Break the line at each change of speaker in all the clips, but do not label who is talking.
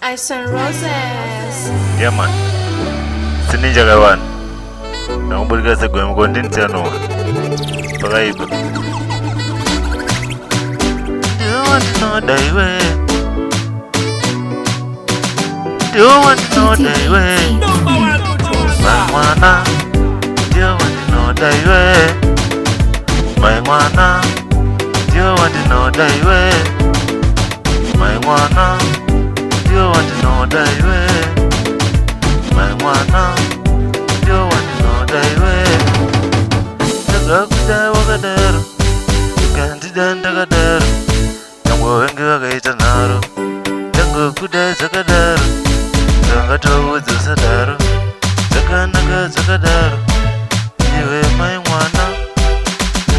Ice and Roses.
Yeah man. Sininja kawan. Nakumbulika sa gwe mkondini tano. Pakaiba. Do you want to know that way? Do you want to know that way? My mwana. Do you want to know that way? My mwana. Do you want to know that way? My mwana. Do you want to know that way? My mwana. Do you want to know that way? Tagakuda wakadaro. Kandidan tagadaro. Nangwa wengi wakaita naro. Tagakuda zakadaro. Tagatowu zasadaro. Zakanaga zakadaro. Iwe my mwana.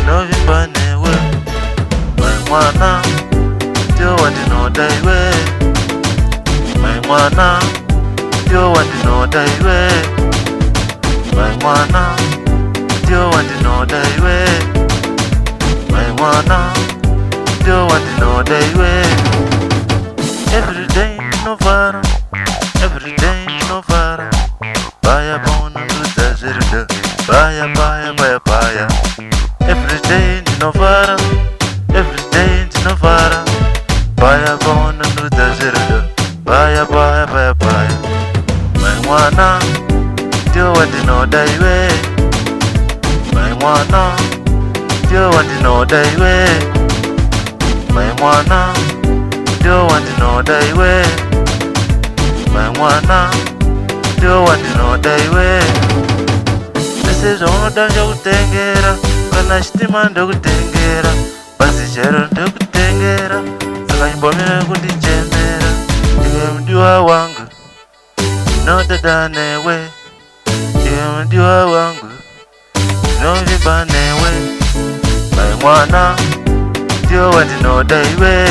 Novimba newe. My mwana. Do you want to know that way? My mwana. Do you want to know that way? My mwana. Do you want to know that way? My mwana. Do you want to know that way? Every day no fara. Every day no fara. Baya bona luza zirida. Baya baya baya baya. Every day no fara. Every day no fara. Baya bona luza zirida. Baya baya baya baya. My mwana. Do you want to know that way? My mwana. Do you want to know that way? My mwana. Do you want to know that way? My mwana. Do you want to know that way? This is all that you tengera. Kana shitima ndokutengera. Basi chero ndokutengera. Saka nyumbomira kundichenera. Ndiwe mdiwa wangu. No dadanewe. Ndiwe mdiwa wangu. No vibanewe. My mwana. Do you want to know that way?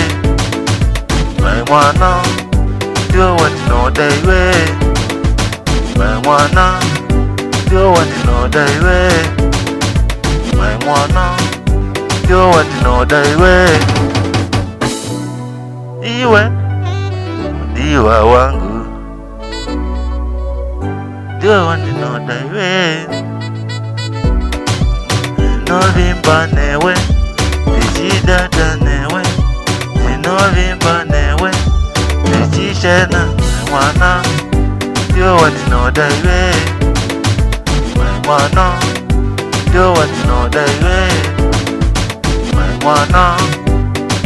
My mwana. Do you want to know that way? My mwana. Do you want to know that way? My mwana. Do you want to know that way? Iwe mdiwa wangu. Do you want to know that way? No vimba newe. Vichidada newe. No vimba newe. Vichishena mwana. Do you want to know that way? My mwana. Do you want to know that way? My mwana.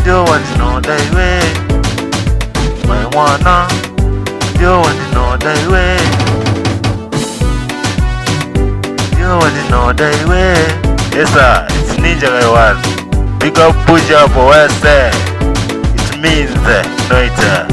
Do you want to know that way? My mwana. Do you want to know that way? Do you want to know that way? Yes sir, it's Ninja Guy One. Big up push up for what's there. It means Noita.